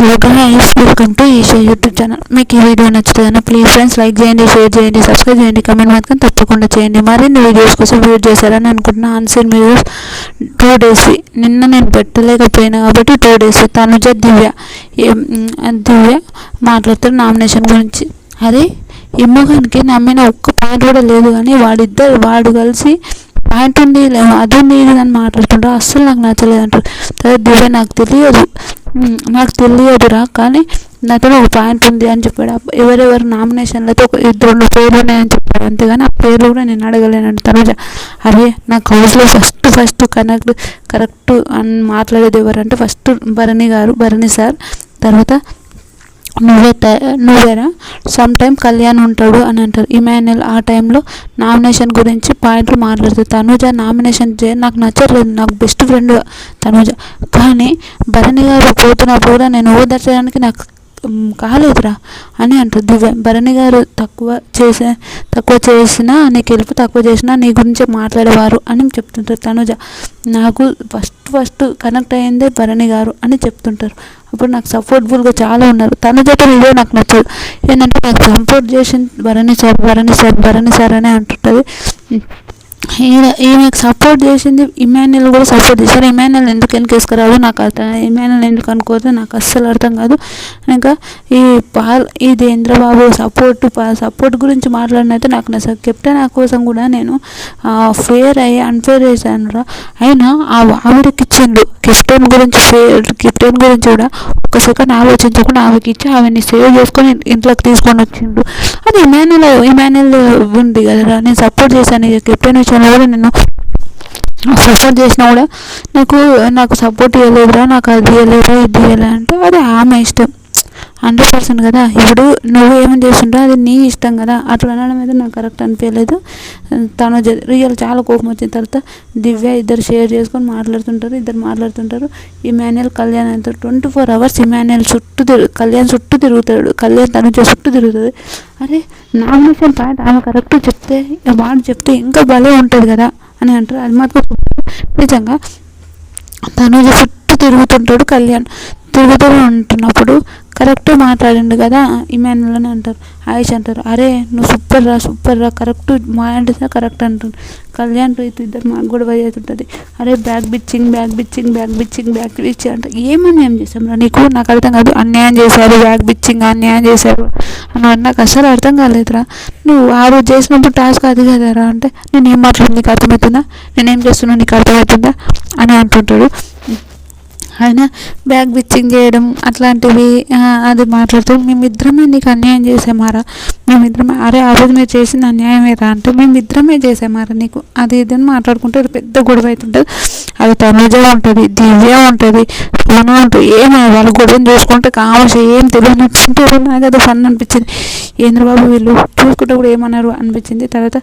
Hello guys, welcome to Isha YouTube channel. మీకు ఈ video నచ్చుతుందన్నా ప్లీజ్ ఫ్రెండ్స్ లైక్ చేయండి, షేర్ చేయండి, సబ్స్క్రైబ్ చేయండి, కమెంట్ మాత్రం తప్పకుండా చేయండి. మరిన్ని వీడియోస్ కోసం వెయిట్ చేశారని అనుకుంటున్నా. అన్సీన్ వీడియోస్ 2 days నిన్న నేను పెట్టలేకపోయినా కాబట్టి 2 days తనుజ దివ్య మాట్లాడుతారు నామినేషన్ గురించి. అదే ఈ మొగానికి నమ్మిన ఒక్క పాయింట్ కూడా లేదు, కానీ వాడు కలిసి పాయింట్ ఉంది అది ఉంది ఇది అని మాట్లాడుతుంటారు. అస్సలు నాకు నచ్చలేదు అంటారు. తర్వాత దివ్య నాకు తెలియదురా, కానీ నాతో ఒక పాయింట్ ఉంది అని చెప్పాడు. ఎవరెవరు నామినేషన్లో అయితే ఒక 2 పేర్లు ఉన్నాయని చెప్పాడు, అంతేగాని ఆ పేర్లు కూడా నేను అడగలేనండి. తనుజ అరే నాకు హౌస్లో ఫస్ట్ కరెక్ట్ అని మాట్లాడేది ఎవరంటే ఫస్ట్ భరణి సార్, తర్వాత నువ్వేరా సమ్ టైం కళ్యాణ్ ఉంటాడు అని అంటారు. ఇమాన్యుయల్ ఆ టైంలో నామినేషన్ గురించి పాయింట్లు మాట్లాడుతుంది. తనుజ నామినేషన్ నాకు నచ్చట్లేదు, నాకు బెస్ట్ ఫ్రెండ్ తనుజ, కానీ భరణి గారు పోతున్నప్పుడు కూడా నేను ఓదార్చడానికి నాకు కాలేదురా అని అంటారు దివ్య. భరణి గారు తక్కువ చేసినా నీకు హెల్ప్ తక్కువ చేసినా నీ గురించి మాట్లాడేవారు అని చెప్తుంటారు. తనుజ నాకు ఫస్ట్ కనెక్ట్ అయ్యిందే భరణి గారు అని చెప్తుంటారు. అప్పుడు నాకు సపోర్ట్ఫుల్గా చాలా ఉన్నారు. తనుజతో ఇదే నాకు నచ్చదు, ఏంటంటే నాకు సపోర్ట్ చేసింది భరణి సార్ అని అంటుంటుంది. ఈమెకు సపోర్ట్ చేసింది ఇమాన్యుయల్ కూడా సపోర్ట్ చేశారు. ఇమాన్యుయల్ ఎందుకు వెనకేసుకురాదు నాకు అర్థం, ఇమాన్యుయల్ ఎందుకు అనుకోదు నాకు అస్సలు అర్థం కాదు. ఇంకా ఇది ఇంద్రబాబు సపోర్ట్ గురించి మాట్లాడినైతే నాకు నచ్చదు. కెప్టెన్ కోసం కూడా నేను అన్ఫేర్ చేశాను రా, అయినా ఆవిడకి ఇచ్చిండు. కెప్టెన్ గురించి కూడా ఒక సెకండ్ ఆలోచించకుండా ఆమెకి ఇచ్చి ఆమెని సేవ్ చేసుకొని ఇంట్లోకి తీసుకొని వచ్చిండు. అది ఇమాన్యుయల్ ఉంది కదరా, నేను సపోర్ట్ చేశాను. కెప్టెన్ విషయంలో కూడా నేను సపోర్ట్ చేసినా కూడా నాకు సపోర్ట్ ఇవ్వలేదురా, నాకు అది ఇవ్వలేదురా ఇది ఇవ్వలే అంటే అది ఆమె ఇష్టం 100% కదా. ఇప్పుడు నువ్వు ఏమని చేస్తుంటావు అది నీ ఇష్టం కదా, అట్లా అనడం అయితే నాకు కరెక్ట్ అనిపించలేదు. తను రియల్ చాలా కోపం వచ్చిన తర్వాత దివ్య ఇద్దరు షేర్ చేసుకొని మాట్లాడుతుంటారు. ఇమాన్యుయల్ కళ్యాణ్ అంటారు 24 hours ఇమాన్యుయల్ కళ్యాణ్ చుట్టూ తిరుగుతాడు, కళ్యాణ్ తనుజ చుట్టూ తిరుగుతుంది. అరే నామినేషన్ పాయింట్ ఆమె కరెక్ట్ చెప్తే వాడు చెప్తే ఇంకా భలే ఉంటుంది కదా అని అంటారు. అది మాత్రం నిజంగా తనుజ చుట్టూ తిరుగుతుంటాడు కళ్యాణ్. తిరుగుతూ ఉంటున్నప్పుడు కరెక్ట్ మాట్లాడిండు కదా ఇమాన్యుయల్ అని అంటారు. ఆయుష్ అంటారు అరే నువ్వు సూపర్ రా కరెక్ట్ మా అంటే కరెక్ట్ అంటుంది. కళ్యాణ్ ఇద్దరు మాకు కూడా అవుతుంటుంది. అరే బ్యాక్ బిచ్చింగ్ అంటే ఏం చేసాం రా నీకు, నాకు అర్థం కాదు. అన్యాయం చేశారు, అన్యాయం చేశారు అని నాకు అసలు అర్థం కాలేదురా. నువ్వు ఆ రోజు చేసినప్పుడు టాస్క్ అది కదరా అంటే నేనేం మాట్లాడి నీకు అర్థమవుతుందా, నేనేం చేస్తున్నా నీకు అర్థమవుతుందా అని అంటుంటాడు. ఆయన బ్యాగ్ బిచ్చింగ్ చేయడం అట్లాంటివి అది మాట్లాడుతూ మేమిద్దరమే నీకు అన్యాయం చేసామారా, అరే ఆ రోజు మీరు చేసిన అన్యాయమేరా అంటే మేమిద్దరమే చేసామారా నీకు అది ఇదని మాట్లాడుకుంటే పెద్ద గొడవ అవుతుంటుంది. అది తనుజ ఉంటుంది, దివ్య ఉంటుంది, సోనా ఉంటుంది. వాళ్ళ గొడవను చూసుకుంటే కావచ్చు ఏం తెలియనట్టుంటారు. నాకు అది ఫన్ అనిపించింది. చంద్రబాబు వీళ్ళు చూసుకుంటే కూడా ఏమన్నారు అనిపించింది. తర్వాత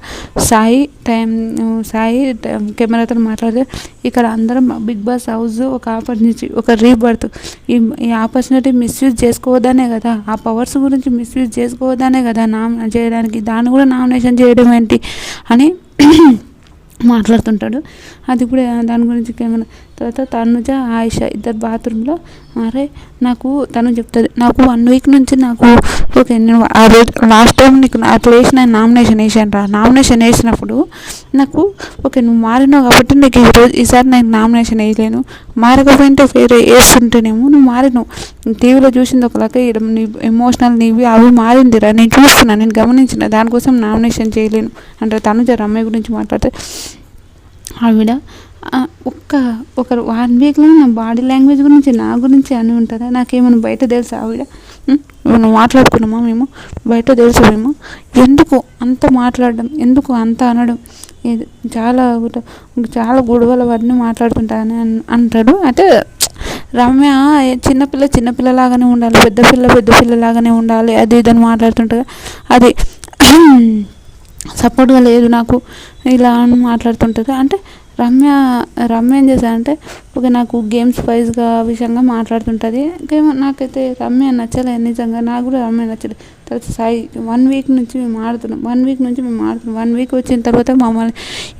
సాయి కెమెరాతో మాట్లాడితే ఇక్కడ అందరం బిగ్ బాస్ హౌస్ ఒక ఆపర్చునిటీ, ఒక రీబర్త్, ఈ ఆపర్చునిటీ మిస్యూజ్ చేసుకోవద్దనే కదా, ఆ పవర్స్ గురించి మిస్యూజ్ చేసుకోవద్దనే కదా చేయడానికి, దాన్ని కూడా నామినేషన్ చేయడం ఏంటి అని మాట్లాడుతుంటాడు. అది కూడా దాని గురించి ఏమైనా. తర్వాత తనుజ ఆయుష ఇద్దరు బాత్రూంలో అరే తను చెప్తుంది నాకు 1 week నుంచి నాకు ఓకే నేను ఆ రోజు లాస్ట్ టైం నీకు అట్లా వేసిన నామినేషన్ వేసినప్పుడు నాకు ఓకే నువ్వు మారినావు కాబట్టి నీకు ఈసారి నేను నామినేషన్ వేయలేను, మారకపోయింటే వేరే వేస్తుంటేనేమో నువ్వు మారినావు, టీవీలో చూసింది ఒకలాగా నీ ఎమోషనల్ నీవి అవి మారిందిరా, నేను చూస్తున్నాను, నేను గమనించిన, దానికోసం నామినేషన్ చేయలేను అంటే తనుజ రమ్య గురించి మాట్లాడితే ఆవిడ ఒక 1 weekలో నా బాడీ లాంగ్వేజ్ గురించి నా గురించి అని ఉంటుందా, నాకేమైనా బయట తెలుసా ఆవిడ, మనం మాట్లాడుకున్నామా మేము బయట తెలుసు మేము, ఎందుకు అంత మాట్లాడడం, ఎందుకు అంత అనడం, ఇది చాలా గొడవల వారిని మాట్లాడుతుంటానని అంటాడు. అయితే రమ్య చిన్నపిల్లలాగానే ఉండాలి, పెద్ద పిల్లలాగానే ఉండాలి అది ఇదని మాట్లాడుతుంటుంది. అది సపోర్ట్గా లేదు నాకు ఇలా అని మాట్లాడుతుంటుంది. అంటే రమ్య ఏం చేశారంటే ఒక నాకు గేమ్స్ విషయంగా మాట్లాడుతుంటుంది. నాకైతే రమ్య నచ్చలేదు, నిజంగా నాకు కూడా రమ్య నచ్చలేదు. తర్వాత సాయి 1 వీక్ నుంచి మేము ఆడుతున్నాం 1 వీక్ వచ్చిన తర్వాత మమ్మల్ని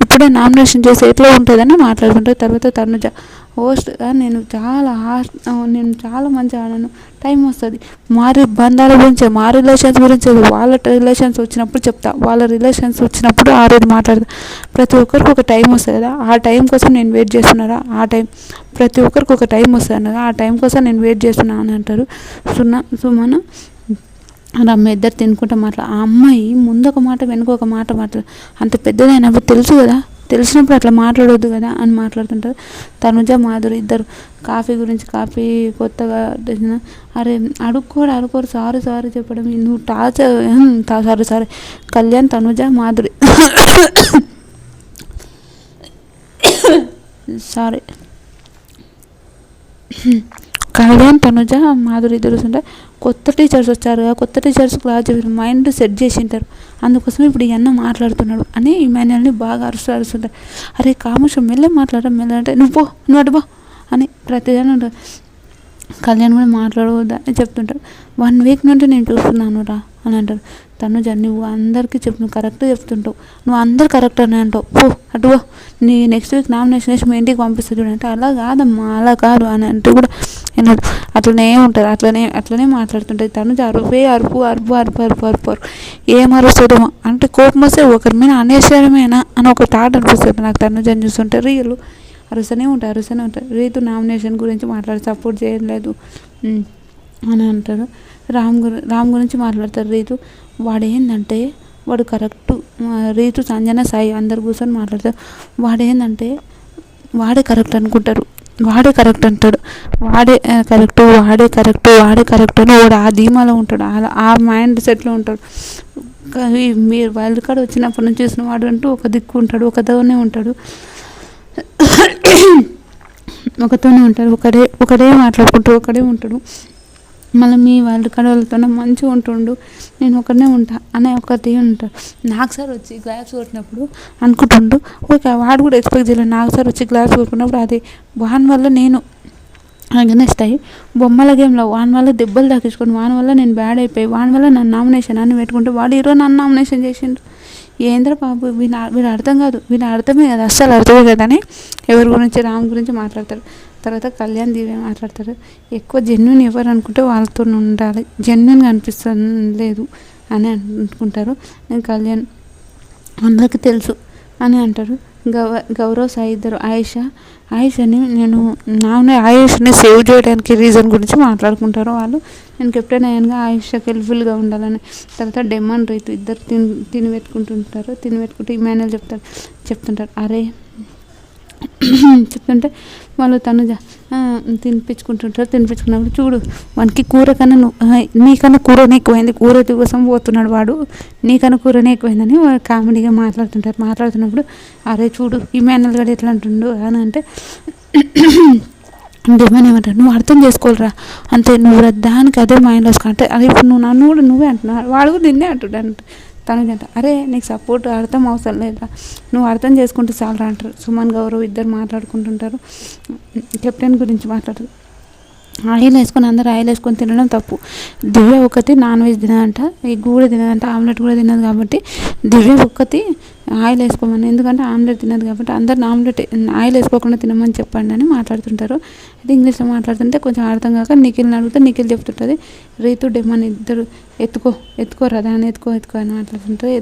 ఇప్పుడే నామినేషన్ చేసి ఎట్లా ఉంటుందని మాట్లాడుకుంటారు. తర్వాత తనుజ హోస్ట్గా నేను చాలా మంచిగా ఆడాను, టైం వస్తుంది మారి బంధాల గురించి మా రిలేషన్స్ గురించి వాళ్ళ రిలేషన్స్ వచ్చినప్పుడు చెప్తా, వాళ్ళ రిలేషన్స్ వచ్చినప్పుడు ఆ రోజు మాట్లాడతా. ప్రతి ఒక్కరికి ఒక టైం వస్తుంది కదా, ఆ టైం కోసం నేను వెయిట్ చేస్తున్నారా, ఆ టైం ప్రతి ఒక్కరికి ఒక టైం వస్తుంది అన్నదా, ఆ టైం కోసం నేను వెయిట్ చేస్తున్నా అని అంటారు. సుమన్ రమ్మ ఇద్దరు తినుకుంటా ఆ అమ్మాయి ముందు ఒక మాట వెనుక ఒక మాట అంత పెద్దదైనప్పుడు తెలుసు కదా, తెలిసినప్పుడు అట్లా మాట్లాడొద్దు కదా అని మాట్లాడుతుంటారు. తనుజ మాధురి ఇద్దరు కాఫీ గురించి, కాఫీ కొత్తగా అరే అడుక్కోరు సారీ చెప్పడం నువ్వు సారీ కళ్యాణ్ తనుజ మాధురి సారీ కళ్యాణ్ తనుజ మాధురి ఇద్దరు ఉంటే కొత్త టీచర్స్ వచ్చారు కదా, కొత్త టీచర్స్ క్లాస్ చెప్పారు, మైండ్ సెట్ చేసింటారు, అందుకోసం ఇప్పుడు ఈ అన్న మాట్లాడుతున్నాడు అని ఇమాన్యుయల్ని బాగా అరుస్తుంటారు. అరే కాముషం మెల్ల అంటే నువ్వు అటుబో అని ప్రతిదాని ఉంటారు. కళ్యాణ్ కూడా మాట్లాడవద్దా అని చెప్తుంటారు. 1 వీక్ నుండి నేను చూస్తున్నాను రా అని అంటారు. తనుజ నువ్వు అందరికీ నువ్వు కరెక్ట్ చెప్తుంటావు, నువ్వు అందరు కరెక్ట్ అని అంటావు, అటువో నీ నెక్స్ట్ వీక్ నామినేషన్ వేసి మీ ఇంటికి పంపిస్తుంది చూడంటే అలా కాదమ్మా అలా కాదు అని అంటూ కూడా విన్నాడు. అట్లనే ఉంటారు, అట్లనే మాట్లాడుతుంటుంది. తనుజ అరుపు ఏం అరుస్తుందేమో అంటే కోపం వస్తే ఒకరి మీద అనేసడమేనా అని ఒక థాట్ అనిపిస్తుంది నాకు తనుజని చూస్తుంటే. రియల్ అరుస్తూనే ఉంటారు. రీతు నామినేషన్ గురించి సపోర్ట్ చేయలేదు అని అంటారు. రామ్ గురించి మాట్లాడతారు. రీతు వాడు కరెక్టు, రీతు సంజన సాయి అందరు కూర్చొని మాట్లాడతారు. వాడే కరెక్ట్ అనుకుంటారు, వాడే కరెక్ట్ అంటాడు, వాడే కరెక్ట్ అని వాడు ఆ ధీమాలో ఉంటాడు, ఆ మైండ్ సెట్లో ఉంటాడు. మీరు వైల్డ్ కార్డ్ వచ్చినప్పటి నుంచి చూసిన వాడు అంటూ ఒక దిక్కు ఉంటాడు, ఒకతోనే ఉంటాడు, ఒకడే మాట్లాడుకుంటూ ఒకడే ఉంటాడు. మళ్ళీ మీ వైల్డ్ కార్డ్ వాళ్ళతోనే మంచిగా ఉంటుండు, నేను ఒకనే ఉంటా అనే ఒకటి ఉంటాడు. నాకు సార్ వచ్చి గ్లాస్ కొట్టినప్పుడు అనుకుంటుండు ఓకే, వాడు కూడా ఎక్స్పెక్ట్ చేయలేదు. నాకు సార్ వచ్చి గ్లాస్ కొట్టినప్పుడు అది వాని వల్ల నేను అగనెస్ట్ అయ్యి బొమ్మల గేమ్లో వాని వల్ల దెబ్బలు తగ్గించుకొని వాని వల్ల నేను బ్యాడ్ అయిపోయి వాని వల్ల నన్ను నామినేషన్ అని పెట్టుకుంటే వాడు ఈరోజు నన్ను నామినేషన్ చేసిండు. ఏంద్ర బాబు వీడు అర్థం కాదు, వీడు అర్థమే కదా, అస్సలు అర్థమే కదా అని ఎవరి గురించి రామ్ గురించి మాట్లాడతారు. తర్వాత కళ్యాణ్ దివ్య మాట్లాడతారు. ఎక్కువ జెన్యున్ ఎవరు అనుకుంటే వాళ్ళతో ఉండాలి, జెన్యున్గా అనిపిస్తలేదు అని అనుకుంటారు. నేను కళ్యాణ్ అందరికీ తెలుసు అని అంటారు. గౌరవ్ సాయి ఇద్దరు ఆయుషని ఆయుష్ని సేవ్ చేయడానికి రీజన్ గురించి మాట్లాడుకుంటారు వాళ్ళు. నేను కెప్టెన్ అయ్యానుగా ఆయుష్కి హెల్ప్ఫుల్గా ఉండాలని. తర్వాత డెమన్ రీతు ఇద్దరు తిని పెట్టుకుంటూ ఇమాన్యుయల్ చెప్తుంటారు అరే చెప్తుంటే వాళ్ళు తనుజ తినిపించుకున్నప్పుడు చూడు వానికి కూర కన్నా నీకన్నా కూరనే ఎక్కువైంది, కూర కోసం పోతున్నాడు వాడు, నీకన్నా కూరనే ఎక్కువైందని కామెడీగా మాట్లాడుతున్నప్పుడు అరే చూడు ఇమాన్యుయల్ గడు ఎట్లా అంటుండు అని అంటే ఏమంటారు నువ్వు అర్థం చేసుకోవాలరా అంతే, నువ్వు దానికి అదే మైండ్లో అంటే అదే ఇప్పుడు నన్ను కూడా నువ్వే అంటున్నావు, వాడు కూడా నిన్నే అంటున్నాడు తనుజంట అరే నీకు సపోర్ట్ అర్థం అవసరం లేదా, నువ్వు అర్థం చేసుకుంటే చాలరా అంటారు. సుమన్ గౌరవ్ ఇద్దరు మాట్లాడుకుంటుంటారు. కెప్టెన్ గురించి మాట్లాడతారు. ఆయిల్ వేసుకొని తినడం తప్పు. దివ్య ఒకటి నాన్ వెజ్ తినదంట, ఎగ్ కూడా తినదంట, ఆమ్లెట్ కూడా తినదు. కాబట్టి దివ్య ఒక్కటి ఆయిల్ వేసుకోమని, ఎందుకంటే ఆమ్లెట్ తినదు కాబట్టి అందరిని ఆయిల్ వేసుకోకుండా తినమని చెప్పండి అని మాట్లాడుతుంటారు. అయితే ఇంగ్లీష్లో మాట్లాడుతుంటే కొంచెం అర్థం కాక నిఖిల్ని అడిగితే నిఖిల్ చెప్తుంటుంది రీతు డెమన్ ఇద్దరు ఎత్తుకోరా దాన్ని ఎత్తుకో అని మాట్లాడుతుంటారు.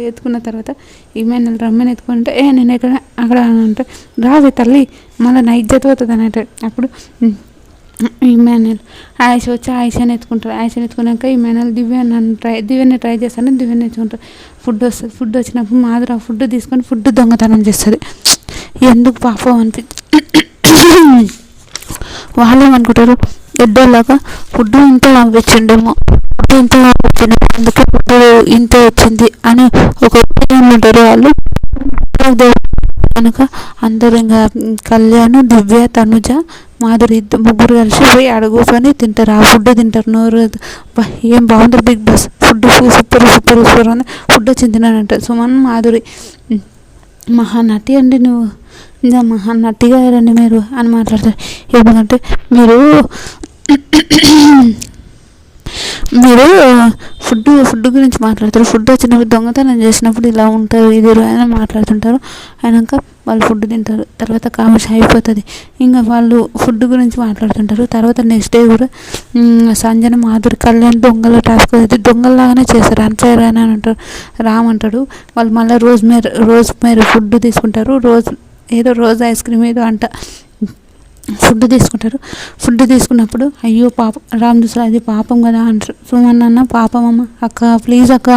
ఎత్తుకున్న తర్వాత ఇమాన్యుయల్ రమ్మని ఎత్తుకుంటే నేను అక్కడ అంటే రావే తల్లి మళ్ళీ నా ఇజ్జత్ అవుతుంది అని అంటాడు. అప్పుడు ఇమాన్యుయల్ ఆయుషని ఎత్తుకున్నాక ఇమాన్యుయల్ దివ్యని ట్రై చేస్తాను, దివ్యని ఎత్తుకుంటారు. ఫుడ్ వచ్చినప్పుడు మాధురి ఆ ఫుడ్ తీసుకొని ఫుడ్ దొంగతనం చేస్తుంది. ఎందుకు పాపం వాళ్ళు ఏమనుకుంటారు పెద్దోళ్ళగా ఫుడ్ ఇంత పంపించిండేమో, అందుకే ఫుడ్ ఇంత వచ్చింది అని ఒక ఉంటారు వాళ్ళు. కనుక అందరూ ఇంకా కళ్యాణ్ దివ్య తనుజ మాధురి ముగ్గురు కలిసి పోయి అడుగుకొని తింటారు, ఆ ఫుడ్ తింటారు. నోరు ఏం బాగుంటుంది బిగ్ బాస్ ఫుడ్ సూపర్ అని ఫుడ్ వచ్చింది తిన్నానంటారు. సుమన్ మాధురి మహానటి అండి, నువ్వు ఇంకా మహానటిగా రండి మీరు అని మాట్లాడతారు. ఎందుకంటే మీరు ఫుడ్ గురించి మాట్లాడతారు. ఫుడ్ వచ్చినప్పుడు దొంగతనం చేసినప్పుడు ఇలా ఉంటారు ఇది అని మాట్లాడుతుంటారు. అయినాక వాళ్ళు ఫుడ్ తింటారు. తర్వాత కామర్స్ అయిపోతుంది. ఇంకా వాళ్ళు ఫుడ్ గురించి మాట్లాడుతుంటారు. తర్వాత నెక్స్ట్ డే కూడా సంజన మాధురి కళ్యాణ్ దొంగల టాస్క్ అయితే దొంగల్లాగానే చేస్తారు. అన్ఫేర్ అని అంటారు. రామ్ అంటాడు వాళ్ళు మళ్ళీ రోజ్ మేరీ ఫుడ్ తీసుకుంటారు. రోజ్ ఐస్ క్రీమ్ ఏదో అంట ఫుడ్ తీసుకుంటారు. ఫుడ్ తీసుకున్నప్పుడు అయ్యో పాపం రామ్ చూసారు అది పాపం కదా అంటారు. సుమన్ అన్న పాపం అమ్మ అక్క ప్లీజ్ అక్క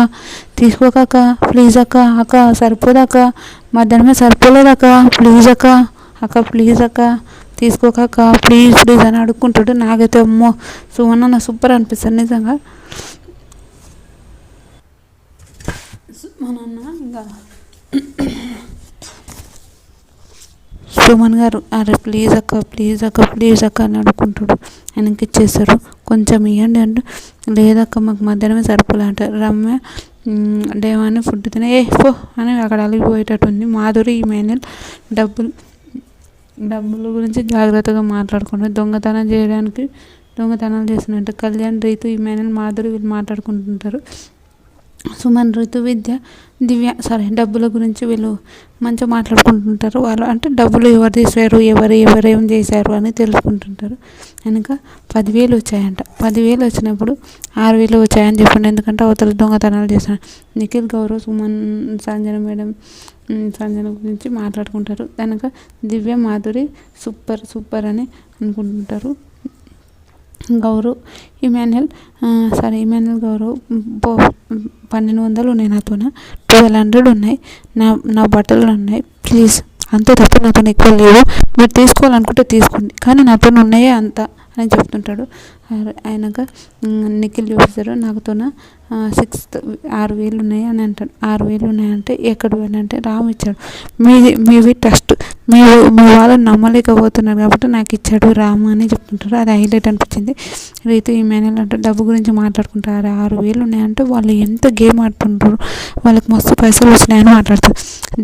తీసుకోక అక్క ప్లీజ్ అక్క సరిపోదు అక్క మధ్యాహ్నమే సరిపోలేదు అక్క ప్లీజ్ అక్క ప్లీజ్ అక్క తీసుకోక అక్క ప్లీజ్ అని అడుక్కుంటాడు. నాకైతే అమ్మో సుమన్ అన్న సూపర్ అనిపిస్తుంది నిజంగా. సుమన్ అన్న ఇంకా సుమన్ గారు అరే ప్లీజ్ అక్క అని అడుక్కుంటాడు. ఆయనకి ఇచ్చేస్తారు. కొంచెం ఇవ్వండి అంటే లేదక్క మాకు మధ్యాహ్నమే సరిపోలే అంటారు. రమ్య డేవాన్ని ఫుడ్ తినే పో అని అక్కడ అలిగిపోయేటట్టుంది. మాధురి ఇమాన్యుయల్ డబ్బుల గురించి జాగ్రత్తగా మాట్లాడుకుంటారు. దొంగతనాలు చేసినట్టు కళ్యాణ్ రీతు ఇమాన్యుయల్ మాధురి వీళ్ళు మాట్లాడుకుంటుంటారు. సుమన్ ఋతు దివ్య డబ్బుల గురించి వీళ్ళు మంచిగా మాట్లాడుకుంటుంటారు. వాళ్ళు అంటే డబ్బులు ఎవరు తీసారు ఎవరేం చేశారు అని తెలుసుకుంటుంటారు. వెనక 10,000 వచ్చాయంట. 10,000 వచ్చినప్పుడు 6,000 వచ్చాయని చెప్పండి. ఎందుకంటే అవతల దొంగతనాలు చేశాను. నిఖిల్ గౌరవ్ సుమన్ సంజన గురించి మాట్లాడుకుంటారు. కనుక దివ్య మాధురి సూపర్ అని అనుకుంటుంటారు. గౌరవ్ ఇమాన్యుయల్ గౌరవ్ 1,200 ఉన్నాయి నాతో 1,200 ఉన్నాయి నా బట్టలు ఉన్నాయి ప్లీజ్ అంతే తప్ప నాతో ఎక్కువ లేవు మీరు తీసుకోవాలనుకుంటే తీసుకోండి కానీ నాతో ఉన్నాయే అంత అని చెప్తుంటాడు. అయినాక నిఖిల్ చూపిస్తారు నాకుతోన 6,000 ఉన్నాయి అని అంటాడు. 6,000 ఉన్నాయంటే ఎక్కడ అంటే రామ్ ఇచ్చాడు. మీవి ట్రస్ట్ మీ వాళ్ళు నమ్మలేకపోతున్నారు కాబట్టి నాకు ఇచ్చాడు రామ్ అని చెప్తుంటారు. అది హైలైట్ అనిపించింది. రీతు ఇమాన్యుయల్ అంటే డబ్బు గురించి మాట్లాడుకుంటారు. 6,000 ఉన్నాయంటే వాళ్ళు ఎంత గేమ్ ఆడుతుంటారు వాళ్ళకి మస్తు పైసలు వచ్చినాయని మాట్లాడతారు.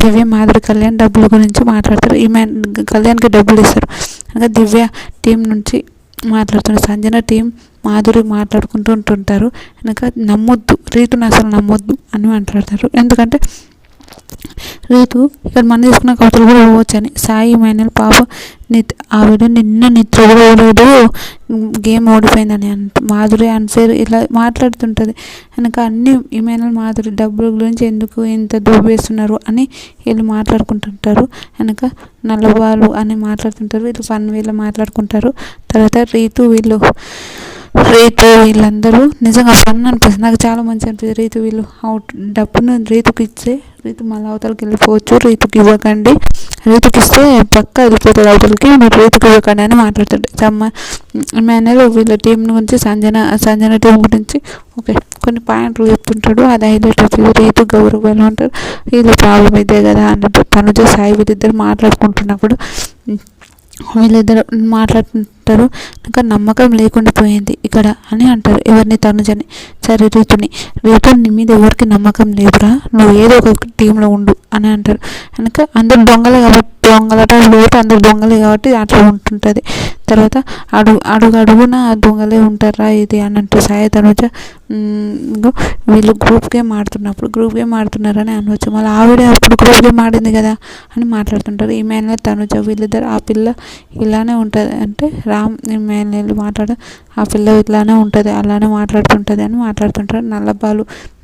దివ్య మాధురి కళ్యాణ్ డబ్బుల గురించి మాట్లాడతారు. కళ్యాణ్కి డబ్బులు ఇస్తారు. అనగా దివ్య టీం నుంచి మాట్లాడుతున్నారు. సంజన టీం మాధురి మాట్లాడుకుంటూ ఉంటుంటారు. వెనక నమ్మొద్దు రీతుని అసలు నమ్మొద్దు అని మాట్లాడతారు. ఎందుకంటే రీతు ఇక్కడ మన తీసుకున్న కథలు కూడా పోవచ్చని. సాయి ఇమాన్యుయల్ పాప ఆవిడ నిన్న నిద్ర కూడా పోలేదు గేమ్ ఓడిపోయిందని మాధురి అన్ఫేర్ ఇలా మాట్లాడుతుంటుంది. వెనక అన్ని ఇమాన్యుయల్ మాధురి డబ్బుల గురించి ఎందుకు ఇంత దోబేస్తున్నారు అని వీళ్ళు మాట్లాడుకుంటుంటారు. వెనక నల్లబాలు అని మాట్లాడుతుంటారు. వీళ్ళు ఫన్ వీళ్ళు మాట్లాడుకుంటారు. తర్వాత రీతు వీళ్ళందరూ నిజంగా ఫన్ అనిపిస్తుంది. నాకు చాలా మంచి అనిపిస్తుంది. రీతు వీళ్ళు డబ్బును రీతుకి ఇస్తే రీతు మళ్ళీ అవతలకి వెళ్ళిపోవచ్చు. రీతుకి ఇవ్వకండి రీతుకి ఇస్తే పక్క వెళ్ళిపోతుంది అవతలకి మీరు రీతుకి ఇవ్వకండి అని మాట్లాడుతుంది. ఇమాన్యుయల్ వీళ్ళ టీం గురించి సంజన టీం గురించి కొన్ని పాయింట్లు చెప్తుంటాడు. అది హైలైట్ అవుతుంది. రీతు గౌరవ్ ఎలా ఉంటారు వీళ్ళ ప్రాబ్లం ఇదే కదా అన్నట్టు తనుజ సాయి వీళ్ళిద్దరు మాట్లాడుకుంటున్నప్పుడు వీళ్ళిద్దరు మాట్లాడుతుంటారు. ఇంకా నమ్మకం లేకుండా పోయింది ఇక్కడ అని అంటారు. ఎవరిని తనుజని సరే రీతు నీ మీద ఎవరికి నమ్మకం లేదురా నువ్వు ఏదో ఒక టీంలో ఉండు అని అంటారు. కనుక అందరు దొంగలే కాబట్టి అందరు దొంగలే కాబట్టి అట్లా ఉంటుంటుంది. తర్వాత అడుగున దొంగలే ఉంటారా ఇది అని అంటారు. సాయి తనుజ వీళ్ళు గ్రూప్ గేమ్ ఆడుతున్నారని అనవచ్చు. మళ్ళీ ఆవిడే అప్పుడు గ్రూప్ గేమ్ ఆడింది కదా అని మాట్లాడుతుంటారు. ఇమాన్యుయల్ తనుజ వీళ్ళిద్దరు ఆ పిల్ల ఇలానే ఉంటుంది అంటే రామ్ ఇమాన్యుయల్ ఆ పిల్ల ఇట్లానే ఉంటుంది అలానే మాట్లాడుతుంటుంది అని మాట్లాడుతుంటారు.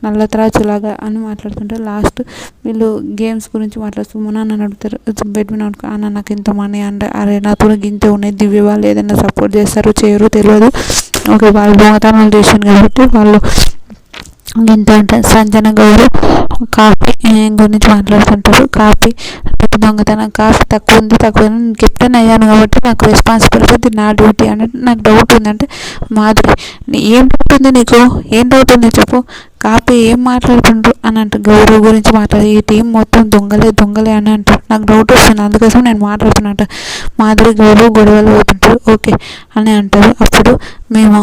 నల్లత్రాచులాగా అని మాట్లాడుతుంటారు. లాస్ట్ వీళ్ళు గేమ్స్ గురించి సుమన్ అని అడుగుతారు. బెడ్ మీద అన్న నాకు ఇంత మనీ అంటే అరే నాతో గింతే ఉన్నాయి దివ్య వాళ్ళు ఏదైనా సపోర్ట్ చేస్తారు చేయరు తెలియదు ఓకే వాళ్ళు దొంగతనాలు చేసాను కాబట్టి వాళ్ళు ఇంత అంటే సంజన గౌరవ్ కాఫీ గురించి మాట్లాడుతుంటారు. కాఫీ దొంగతనం కాఫీ తక్కువ కెప్టెన్ అయ్యాను కాబట్టి నాకు రెస్పాన్సిబిలిటీ నా డ్యూటీ అన్నట్టు నాకు డౌట్ ఉందంటే మాధురి ఏం డౌట్ ఉంది నీకు ఏం డౌట్ ఉంది చెప్పు కాఫీ ఏం మాట్లాడుతుండ్రు అని అంటారు. గౌరవ్ గురించి మాట్లాడు ఈ టీం మొత్తం దొంగలే అని అంటారు. నాకు డౌట్ వస్తుంది అందుకోసం నేను మాట్లాడుతున్నట్టు. మాధురి గౌరవ్ గొడవలు అవుతుంటారు ఓకే అని అంటారు. అప్పుడు మేము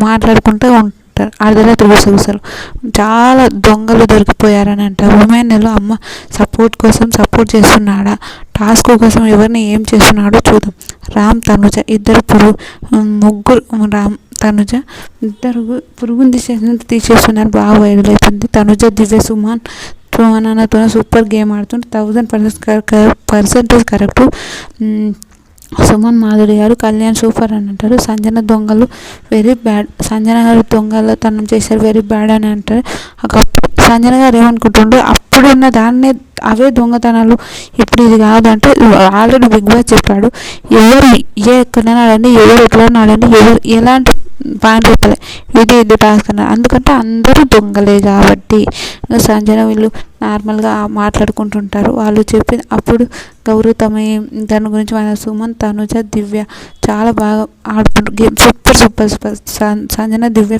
మాట్లాడుకుంటూ ఉంటారు. అర్ధరాత్రి గుసగుసలు చాలా దొంగలు దొరికిపోయారని అంటారు. ఇమాన్యుయల్ అమ్మ సపోర్ట్ చేస్తున్నాడా టాస్క్ కోసం ఎవరిని ఏం చేస్తున్నాడో చూద్దాం. రామ్ తనుజ ఇద్దరు ముగ్గురు తనుజ ఇద్దరు పురుగుని తీసేస్తున్నారు. బాగా వైరల్ అవుతుంది. తనుజ దివ్య సుమనతో సూపర్ గేమ్ ఆడుతుంటే 1000% కరెక్ట్. సుమన్ మాధురి గారు కళ్యాణ్ సూపర్ అని అంటారు. సంజన దొంగలు వెరీ బ్యాడ్. సంజన గారు దొంగలు తనం చేశారు వెరీ బ్యాడ్ అని అంటారు. సంజన గారు ఏమనుకుంటుండ్రు, అప్పుడున్న దాన్నే అవే దొంగతనాలు ఇప్పుడు ఇది కాదంటే ఆల్రెడీ బిగ్ బాస్ చెప్పాడు. ఎవరు ఎక్కడైనా ఆడండి, ఎవరు ఎట్లైనా ఆడండి, ఎవరు ఎలాంటి పాయింట్ చెప్పలే, ఇది టాస్క్ అన్నారు. అందుకంటే అందరూ దొంగలే కాబట్టి సంజన వీళ్ళు నార్మల్గా మాట్లాడుకుంటుంటారు. వాళ్ళు చెప్పింది అప్పుడు గౌరవ్ దాని గురించి మన సుమన్ తనుజ దివ్య చాలా బాగా ఆడుతుంటారు గేమ్. సూపర్. సంజన దివ్య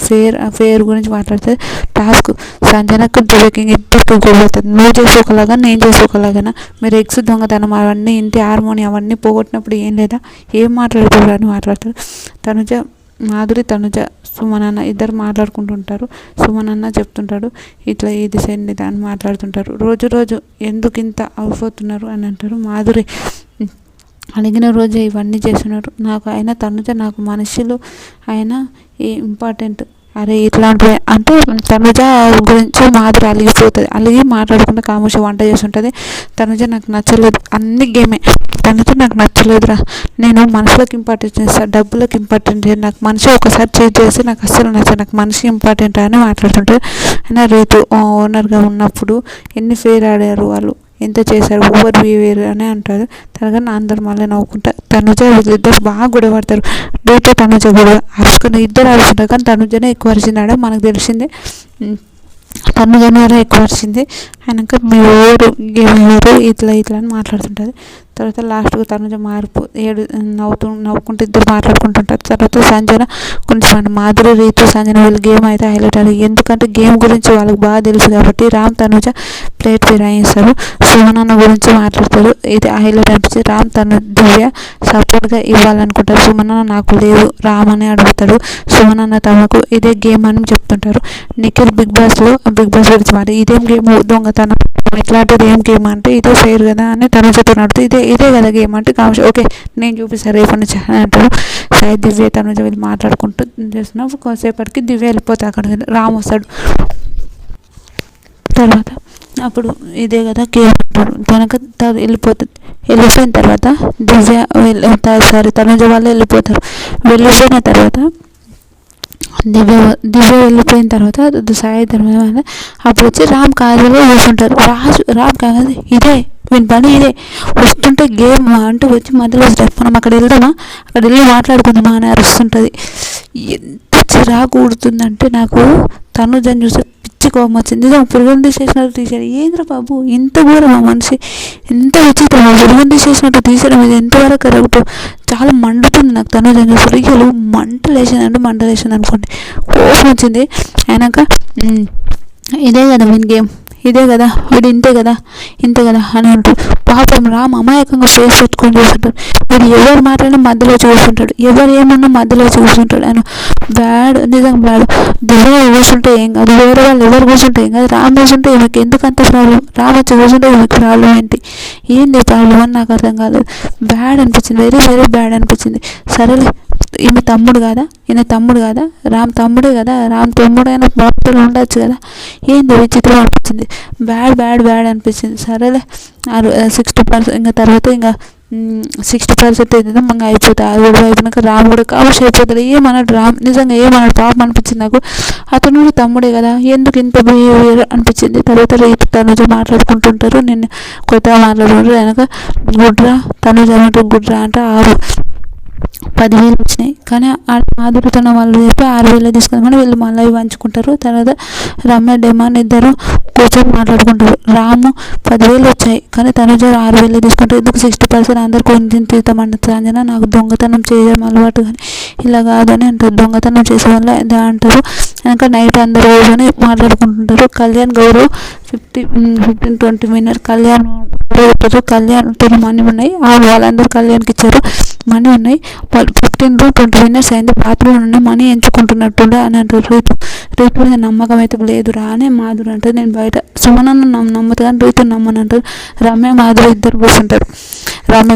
ఫేర్ గురించి మాట్లాడితే టాస్క్ సంజనకు దివ్యకి ఇద్దరికి గొడవవుతుంది. నువ్వు చేసే ఒకలాగా నేను చేసే ఒకలాగా, మీరు ఎగ్స్ దొంగతనం అవన్నీ ఇంటి హార్మోని అవన్నీ పోగొట్టినప్పుడు ఏం లేదా, ఏం మాట్లాడుతారు అని మాట్లాడతారు. తనుజ సుమనన్న ఇద్దరు మాట్లాడుకుంటుంటారు. సుమనన్న చెప్తుంటాడు ఇట్లా ఇది సెండ్ అని మాట్లాడుతుంటారు. రోజు ఎందుకు ఇంత అయిపోతున్నారు అని అంటారు. మాధురి అడిగిన రోజే ఇవన్నీ చేస్తున్నారు. నాకు అయినా తనుజ నాకు మనుషులు అయినా ఇంపార్టెంట్. అరే ఇట్లాంటివి అంటే తనుజ గురించి మాధురి అలిగి మాట్లాడుకుంటే కామోష వంట చేస్తుంటుంది. తనుజ నాకు నచ్చలేదు, అన్ని గేమే. తనుజ నాకు నచ్చలేదురా, నేను మనుషులకు ఇంపార్టెన్స్ ఇస్తాను, డబ్బులకు ఇంపార్టెంట్. నాకు మనిషి ఒకసారి చేంజ్ చేసి నాకు అస్సలు నచ్చదు, నాకు మనిషి ఇంపార్టెంట్ అని మాట్లాడుతుంటారు. అయినా రేపు ఓనర్గా ఉన్నప్పుడు ఎన్ని ఫేర్ ఆడారు, వాళ్ళు ఎంత చేశారు, ఓవర్ బిహేవియర్ అని అంటారు. తర్వాత అందరు మళ్ళీ నవ్వుకుంటా తనుజ వీళ్ళిద్దరు బాగా గొడవ పడతారు. రేపు తనుజ గొడవ అరుచుకుని ఇద్దరు అరుచుకుంటారు. కానీ తనుజనే ఎక్కువ అరిచిందాడ మనకు తెలిసిందే. తనుజనే ఎక్కువ అరిచింది. ఆయనక మీ ఊరు గేమ్ ఇట్లా అని మాట్లాడుతుంటుంది. తర్వాత లాస్ట్గా తనుజ నవ్వుకుంటూ ఇద్దరు మాట్లాడుకుంటుంటారు. తర్వాత సంజన కొంచెం మాధురి రీతు సంజన వీళ్ళు గేమ్ అయితే హైలైట్ అయ్యారు. ఎందుకంటే గేమ్ గురించి వాళ్ళకి బాగా తెలుసు కాబట్టి రామ్ తనుజ ప్లేట్ ఫిరాయిస్తారు. సుమనన్న గురించి మాట్లాడతారు. ఇది హైలైట్ అనిపించి రామ్ దివ్య సపోర్ట్గా ఇవ్వాలనుకుంటారు. సుమనన్న నాకు లేదు రామ్ అని అడుగుతాడు. సుమనన్న తమకు ఇదే గేమ్ అని చెప్తుంటారు. నిఖిల్ బిగ్ బాస్ గురించి మరి ఇదేం గేమ్ దొంగతనం ఇట్లాంటిది ఏం గేమ్ అంటే ఇదే ఫెయిర్ కదా అని తనుజతో నడుతుంది. ఇదే కదా గేమ్ అంటే కావచ్చు, ఓకే నేను చూపిస్తాను రేపు నుంచి అని అంటారు. సాయి దివ్య తనుజ వీళ్ళు మాట్లాడుకుంటూ చేస్తున్నాం. కొంతసేపటికి దివ్య వెళ్ళిపోతే అక్కడ రామ్ వస్తాడు. తర్వాత అప్పుడు ఇదే కదా గేమ్ అంటారు. వెళ్ళిపోయిన తర్వాత తనుజ వాళ్ళు వెళ్ళిపోతారు. వెళ్ళిపోయిన తర్వాత దివ్య వెళ్ళిపోయిన తర్వాత సాయి ధర్మ అప్పుడు వచ్చి రామ్ కారులో కూర్చుంటారు. రామ్ కాదు ఇదే వీని పని ఇదే. వస్తుంటే గేమ్ అంటూ వచ్చి మధ్యలో వస్తారు. మనం అక్కడ వెళ్ళి మాట్లాడుకుందామా అని అరుస్తుంటుంది. ఎంత చిరాకు ఊడుతుందంటే నాకు తనుజని చూస్తే పిచ్చి కోపం వచ్చింది. పురుగుని తీసేసినట్టు తీసాడు. ఏంద్ర బాబు ఇంత ఘోరం, ఆ మనిషి ఎంత విచిత్రం. పురుగుని తీసేసినట్టు తీసేయడం ఇది ఎంతవరకు కరెక్ట్. చాలా మండుతుంది నాకు తనుజని చూస్తే. రియలు మంట లేచింది అనుకోండి, కోపం వచ్చింది. అయినాక ఇదే కదా వీని గేమ్, ఇదే కదా వీడు ఇంతే కదా అని అంటారు. పాపం రామ్ అమాయకంగా ఫేస్ పెట్టుకొని చూస్తుంటాడు. వీడు ఎవరు మాట్లాడినా మధ్యలో చూస్తుంటాడు, ఎవరు ఏమన్నా మధ్యలో చూస్తుంటాడు. ఆయన నిజంగా బ్యాడ్. దివ్య కూర్చుంటే ఏం కాదు, వేరే వాళ్ళు ఎవరు కూర్చుంటే ఏం కాదు. రామ్ కూర్చుంటే ఈమెకి ఎందుకు అంత ప్రాబ్లం, రామ్ వచ్చి కూర్చుంటే ఈమెకి ప్రాబ్లం ఏంది ప్రాబ్లం అని నాకు అర్థం కాలేదు. బ్యాడ్ అనిపించింది, వెరీ బ్యాడ్ అనిపించింది. సరేలే ఈమె తమ్ముడు కాదా, రామ్ తమ్ముడే కదా, రామ్ తమ్ముడైనా బాబులు ఉండొచ్చు కదా, ఏంది విచిత్రం అనిపించింది. బ్యాడ్ అనిపించింది. సరేలే 60% ఇంకా తర్వాత ఇంకా 60% అయితే ఇంకా అయిపోతుంది. అది కూడా అయిపోయినాక రామ్ కూడా కావచ్చు అయిపోతుంది. ఏమన్నాడు రామ్, నిజంగా ఏమన్నాడు పాపం అనిపించింది నాకు. అతను కూడా తమ్ముడే కదా, ఎందుకు ఇంత బిహేవియర్ అనిపించింది. తర్వాత రేపు తనుజ మాట్లాడుకుంటుంటారు. నేను కొత్తగా మాట్లాడుకుంటారు. వెనక తనుజ గుడ్రా అంటే 10,000 వచ్చినాయి. కానీ మాధురితోన్న వాళ్ళు చెప్పి 6,000 తీసుకుందామని వీళ్ళు మళ్ళీ పంచుకుంటారు. తర్వాత రమ్య డెమాన్ ఇద్దరు కూర్చొని మాట్లాడుకుంటారు. రాము 10,000 వచ్చాయి కానీ తనుజ 6,000 తీసుకుంటారు. ఎందుకు 60% అందరు కొంచెం తీద్దామన్న సంజన నాకు దొంగతనం చేయడం అలవాటు కానీ ఇలా కాదని అంటారు. దొంగతనం చేసే వల్ల ఇదా అంటారు. ఇంకా నైట్ అందరు కూర్చొని మాట్లాడుకుంటుంటారు. కళ్యాణ్ గౌరవ్ 15-20 మినిట్స్ కళ్యాణ్ మనీ ఉన్నాయి, వాళ్ళందరూ కళ్యాణ్కి ఇచ్చారు. మనీ ఉన్నాయి, 15-20 మినిట్స్ అయింది, బాత్రూమ్ ఉన్నాయి, మనీ ఎంచుకుంటున్నట్టుండే అని అంటారు. రీతు మీద నమ్మకం అయితే లేదురా అని మాధురి అంటారు. నేను బయట సుమనన్న నమ్ముతా కానీ రీతు నమ్మని అంటారు. రమ్య మాధురి ఇద్దరు కూర్చుంటారు. రమ్య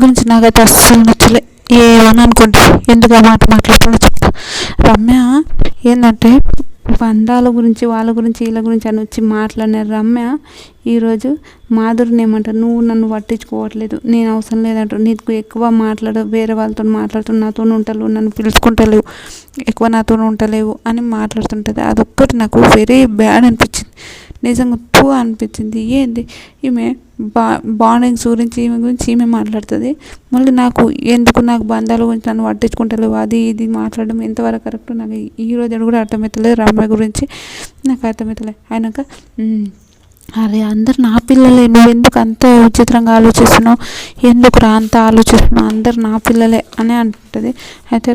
గురించి నాకైతే అస్సలు నచ్చలే. ఏమని అనుకోండి, ఎందుకు ఆ మాట మాట్లాడుతుందో చెప్తా. రమ్య ఏంటంటే బంధాల గురించి వాళ్ళ గురించి వీళ్ళ గురించి అని వచ్చి మాట్లాడిన రమ్య ఈరోజు మాధురిని ఏమంటారు, నువ్వు నన్ను పట్టించుకోవట్లేదు, నేను అవసరం లేదంటారు, నీకు ఎక్కువ వేరే వాళ్ళతో మాట్లాడుతూ నాతో ఉంటలేవు, నన్ను పిలుచుకుంటలేవు, ఎక్కువ నాతో ఉంటలేవు అని మాట్లాడుతుంటుంది. అదొక్కటి నాకు వెరీ బ్యాడ్ అనిపించింది, నిజంగా టూ అనిపించింది. ఏంది ఈమె బాండింగ్స్ గురించి ఈమె మాట్లాడుతుంది, మళ్ళీ నాకు బంధాల గురించి నన్ను పట్టించుకుంటలేవు అది ఇది మాట్లాడడం ఎంతవరకు కరెక్ట్ నాకు ఈరోజు కూడా అర్థమవుతలేదు. రమ్య గురించి నాకు అర్థమవుతలేదు. అయినాక అరే అందరు నా పిల్లలే, నువ్వు ఎందుకు అంత విచిత్రంగా ఆలోచిస్తున్నావు, ఎందుకు అంత ఆలోచిస్తున్నావు, అందరు నా పిల్లలే అని అంటుంది. అయితే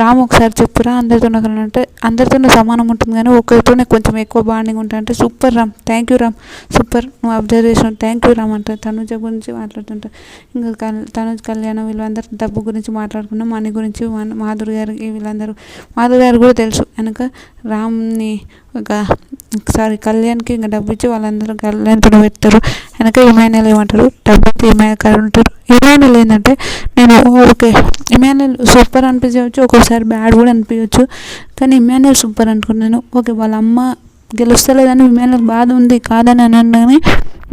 రామ్ ఒకసారి చెప్పురా అందరితో అంటే అందరితోనే సమానం ఉంటుంది కానీ ఒకరితోనే కొంచెం ఎక్కువ బాండింగ్ ఉంటుంది అంటే super Ram, thank you Ram, super నువ్వు అబ్జర్వేషన్, థ్యాంక్ యూ రామ్ అంటారు. తనుజ గురించి మాట్లాడుతుంటారు. ఇంకా తనుజ్ కళ్యాణం వీళ్ళందరూ డబ్బు గురించి మాట్లాడుకున్నాం, మనీ గురించి మాధురి గారికి మాధురి గారు కూడా తెలుసు. వెనక రామ్ని కళ్యాణ్కి ఇంకా డబ్బు ఇచ్చి వాళ్ళందరూ కళ్యాణ్తో పెడతారు. వెనక ఇమాన్యుయల్ ఏమంటారు, డబ్బు ఇచ్చి ఇమాన్యుయల్ ఉంటారు. ఇమాన్యుయల్ ఏంటంటే నేను ఓకే ఇమాన్యుయల్ సూపర్ అనిపించవచ్చు, ఒక్కోసారి బ్యాడ్ కూడా అనిపించవచ్చు, కానీ ఇమాన్యుయల్ సూపర్ అనుకున్నాను. ఓకే వాళ్ళ అమ్మ గెలుస్తలేదని ఇమాన్యుయల్ బాధ ఉంది కాదని అనగానే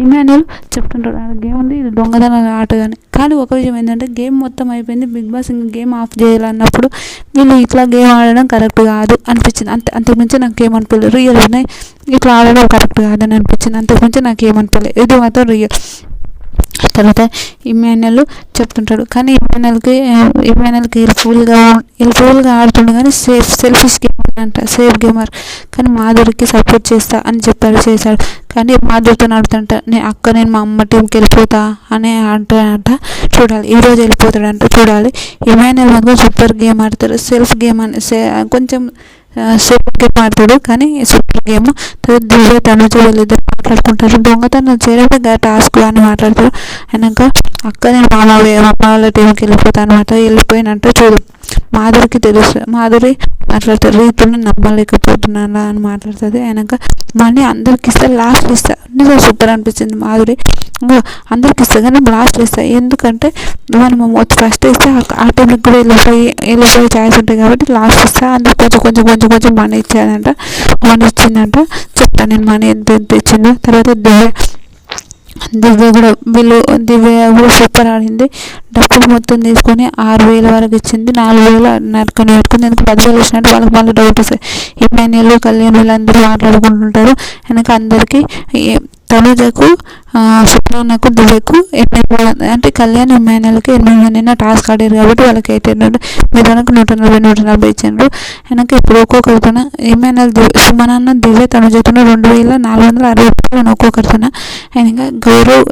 ఇమాన్యుయల్ చెప్తుంటాడు ఆ గేమ్ ఉంది, ఇది దొంగతనాల ఆట కానీ ఒక విషయం ఏంటంటే గేమ్ మొత్తం అయిపోయింది, బిగ్ బాస్ ఇంకా గేమ్ ఆఫ్ చేయాలన్నప్పుడు వీళ్ళు ఇట్లా గేమ్ ఆడడం కరెక్ట్ కాదు అనిపించింది. అంతకుమించి నాకు ఏమనిపించలేదు. రియల్ ఉన్నాయి ఇట్లా ఆడడం కరెక్ట్ కాదని అనిపించింది, అంతకుమించి నాకు ఏమనిపించలేదు. ఇది మాత్రం రియల్. తర్వాత ఇమాన్యుయల్ చెప్తుంటాడు కానీ ఇమాన్యుయల్కి హెల్ప్ఫుల్గా ఆడుతుండే కానీ సెల్ఫిష్ గేమ్ అంట, సేఫ్ గేమర్. కానీ మాధురికి సపోర్ట్ చేస్తా అని చేశాడు కానీ మాధురితో ఆడుతుంట నేను మా అమ్మ టీంకి వెళ్ళిపోతా అని అంటాడంట. చూడాలి ఈరోజు వెళ్ళిపోతాడంట, చూడాలి. ఇమాన్యుయల్ మాత్రం సూపర్ గేమ్ ఆడతాడు, సెల్ఫ్ గేమ్ అని కొంచెం సేఫ్ గేమ్ ఆడతాడు కానీ సూపర్ గేమ్. తర్వాత దివ్య తనుజ వీళ్ళిద్దరు మాట్లాడుకుంటారు, దొంగతనం చేయడమే టాస్క్ అని మాట్లాడతారు. అయినాక నేను మామ వాళ్ళ టీంకి వెళ్ళిపోతాను అనమాట. వెళ్ళిపోయినంట చూడు మాధురికి తెలుసు, మాధురి మాట్లాడుతారు రీతుని నమ్మలేకపోతున్నానా అని మాట్లాడుతుంది. అయినాక మనీ అందరికి ఇస్తా, లాస్ట్ ఇస్తా, నిజంగా సూపర్ అనిపించింది. మాధురి అందరికి ఇస్తా కానీ లాస్ట్ ఇస్తా, ఎందుకంటే మనం ఫస్ట్ ఇస్తే ఆ టైంకి కూడా వెళ్ళిపోయే ఛాయిస్ ఉంటాయి కాబట్టి లాస్ట్ ఇస్తా, అందరు కొంచెం మనీ ఇచ్చాడంట. మనీ ఇచ్చిందంట, చెప్తాను నేను మనీ ఎంత ఇచ్చిందో. తర్వాత దివ్య కూడా సూపర్ ఆడింది, డబ్బులు మొత్తం తీసుకొని 6,000 వరకు ఇచ్చింది, 4,000 నరకని పెట్టుకుంది. ఎందుకు 10,000 ఇచ్చినట్టు వాళ్ళకి మళ్ళీ డౌట్ వస్తాయి. ఇమాన్యుయల్ కళ్యాణ్ వీళ్ళందరూ మాట్లాడుకుంటుంటారు. వెనక అందరికీ తనుజకు సుప్రన్నకు దివ్యకు 8,000 అంటే కళ్యాణ్ ఇమాన్యుయల్కి 8,000 టాస్క్ ఆడారు కాబట్టి వాళ్ళకి 800 మిగతానికి 140 ఇచ్చారు. వెనక ఇప్పుడు ఒక్కొక్కరితో ఇమాన్యుయల్ సుమనన్న దివ్య తనుజతో 2,460 ఒక్కొక్కరితో ఆయన గౌరవ్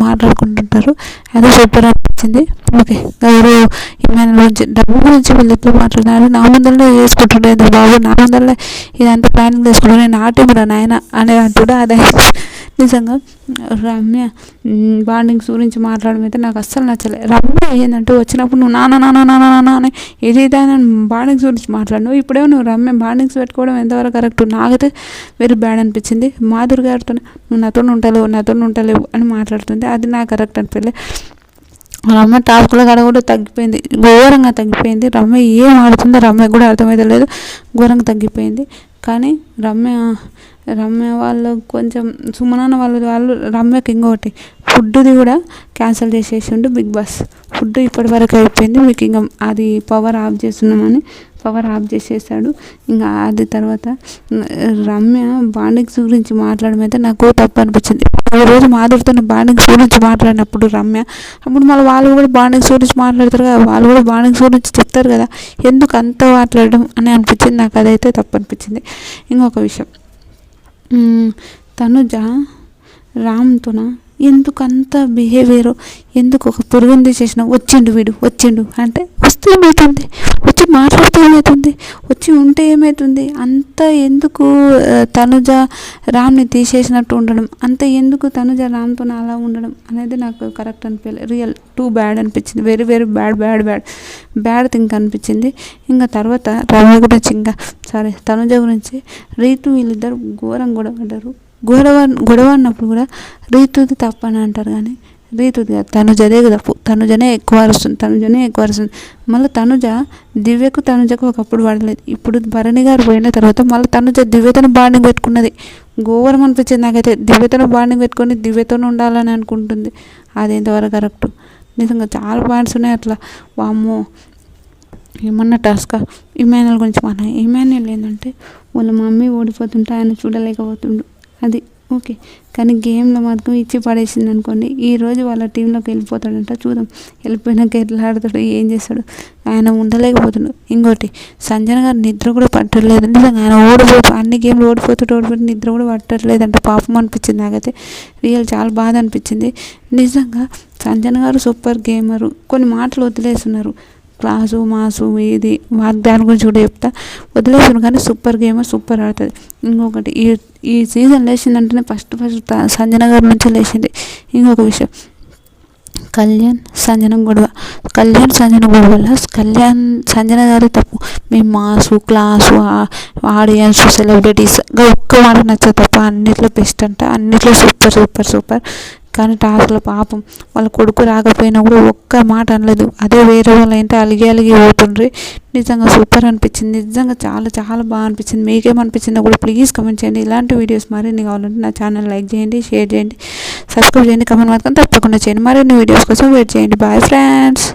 మాట్లాడుకుంటుంటారు. అది సూపర్ అనిపించింది. ఓకే గౌరవ్ ఇమాన్యుయల్ గురించి డబ్బు గురించి వీళ్ళిద్దరు మాట్లాడుతున్నారు. నా ముందరనే చేసుకుంటుండే బాబు, నా ముందరనే ఇదంతా ప్లానింగ్ చేసుకుంటాను, నేను ఆటేమరా నాయన అనే అంటుడు. అదే నిజంగా రమ్య బాండింగ్స్ గురించి మాట్లాడడం అయితే నాకు అస్సలు నచ్చలేదు. రమ్య ఏంటంటే వచ్చినప్పుడు నువ్వు నాన్న అని ఏదైతే బాండింగ్స్ గురించి మాట్లాడినావు, ఇప్పుడేమో నువ్వు రమ్య బాండింగ్స్ పెట్టుకోవడం ఎంతవరకు కరెక్ట్, నాకైతే వెరీ బ్యాడ్ అనిపించింది. మాధురి గారితో నువ్వు నాతో ఉంటలేవు అని మాట్లాడుతుంది, అది నాకు కరెక్ట్ అనిపించలేదు. రమ్య టాస్క్ల కాడ కూడా తగ్గిపోయింది, ఘోరంగా తగ్గిపోయింది. రమ్య ఏం ఆడుతుందో రమ్య కూడా అర్థమైతే లేదు, ఘోరంగా తగ్గిపోయింది. కానీ రమ్య వాళ్ళు కొంచెం సుమనన్న వాళ్ళు రమ్యకి ఇంకొకటి ఫుడ్ది కూడా క్యాన్సిల్ చేసేసిండు బిగ్ బాస్. ఫుడ్ ఇప్పటి వరకు అయిపోయింది, మీకు ఇంకా అది పవర్ ఆఫ్ చేసేసాడు. ఇంకా అది తర్వాత రమ్య బాండింగ్స్ గురించి మాట్లాడడం అయితే నాకు తప్పు అనిపించింది. ఈరోజు మాధురితో బాండింగ్స్ గురించి మాట్లాడినప్పుడు రమ్య అప్పుడు మళ్ళీ వాళ్ళు కూడా బాండింగ్స్ గురించి మాట్లాడతారు కదా, వాళ్ళు కూడా బాండింగ్స్ గురించి చెప్తారు కదా, ఎందుకు అంత మాట్లాడడం అని అనిపించింది నాకు, అదైతే తప్పు అనిపించింది. ఇంకొక విషయం, తనుజ రామ్తోన ఎందుకు అంత బిహేవియర్, ఎందుకు ఒక పురుగుని తీసేసిన వచ్చిండు అంటే వస్తే ఏమవుతుంది, వచ్చి మాట్లాడితే ఏమవుతుంది, వచ్చి ఉంటే ఏమవుతుంది, అంత ఎందుకు తనుజ రామ్ని తీసేసినట్టు ఉండడం, అంత ఎందుకు తనుజ రామ్తో అలా ఉండడం అనేది నాకు కరెక్ట్ అనిపించలేదు. రియల్ టూ బ్యాడ్ అనిపించింది, వెరీ వెరీ బ్యాడ్ థింగ్ అనిపించింది. ఇంకా తర్వాత రమ్య గురించి తనుజ గురించి రీతు వీళ్ళిద్దరు ఘోరంగా గొడవ అన్నప్పుడు కూడా రీతుది తప్పని అంటారు కానీ రీతుది కాదు, తనుజదే తప్పు. తనుజనే ఎక్కువ అరుస్తుంది. మళ్ళీ తనుజకు ఒకప్పుడు పడలేదు. ఇప్పుడు భరణి గారు పోయిన తర్వాత మళ్ళీ తనుజ దివ్యతను బాండింగ్ పెట్టుకున్నది. ఘోరం అనిపించింది నాకైతే. దివ్యతను బాండింగ్ పెట్టుకొని దివ్యతను ఉండాలని అనుకుంటుంది. అది ఎంతవరకు కరెక్ట్? నిజంగా చాలా పాయింట్స్ ఉన్నాయి అట్లా. వామ్మో, ఏమన్నా టాస్కా. ఇమాన్యుల్ గురించి ఇమాన్యుల్ ఏంటంటే వాళ్ళ మమ్మీ ఓడిపోతుంటే ఆయన చూడలేకపోతుండు, అది ఓకే. కానీ గేమ్లో మాత్రం ఇచ్చి పడేసింది అనుకోండి, ఈరోజు వాళ్ళ టీంలోకి వెళ్ళిపోతాడంట. చూద్దాం వెళ్ళిపోయినాక ఎట్లా ఆడతాడు, ఏం చేస్తాడు. ఆయన ఉండలేకపోతుండు. ఇంకోటి, సంజన గారు నిద్ర కూడా పట్టట్లేదు. నిజంగా ఆయన అన్ని గేమ్లు ఓడిపోతూ నిద్ర కూడా పట్టట్లేదంట. పాపం అనిపించింది నాకైతే. చాలా బాధ అనిపించింది నిజంగా. సంజన గారు సూపర్ గేమరు. కొన్ని మాటలు వదిలేస్తున్నారు, క్లాసు మాసు ఇది దాని గురించి కూడా చెప్తా. వదిలేసాను కానీ సూపర్ గేమర్, సూపర్ ఆడుతుంది. ఇంకొకటి, ఈ సీజన్ లేచిందంటేనే ఫస్ట్ సంజన గారి నుంచి లేచింది. ఇంకొక విషయం, కళ్యాణ్ సంజన గొడవ వల్ల సంజన గారి తప్పు. మేము మాసు క్లాసు ఆడియన్స్ సెలబ్రిటీస్ ఒక్క మాట నచ్చదు తప్ప అన్నిట్లో బెస్ట్ అంట, అన్నిట్లో సూపర్. కానీ టాస్క్లో పాపం వాళ్ళ కొడుకు రాకపోయినా కూడా ఒక్క మాట అనలేదు. అదే వేరే వాళ్ళు అయితే అలిగి పోతుండ్రి. నిజంగా సూపర్ అనిపించింది. నిజంగా చాలా బాగా అనిపించింది. మీకేమనిపించిందో కూడా ప్లీజ్ కమెంట్ చేయండి. ఇలాంటి వీడియోస్ మరిన్ని కావాలంటే నా ఛానల్ లైక్ చేయండి, షేర్ చేయండి, సబ్స్క్రైబ్ చేయండి, కమెంట్ మాత్రం తప్పకుండా చేయండి. మరిన్ని వీడియోస్ కోసం వెయిట్ చేయండి. Bye friends.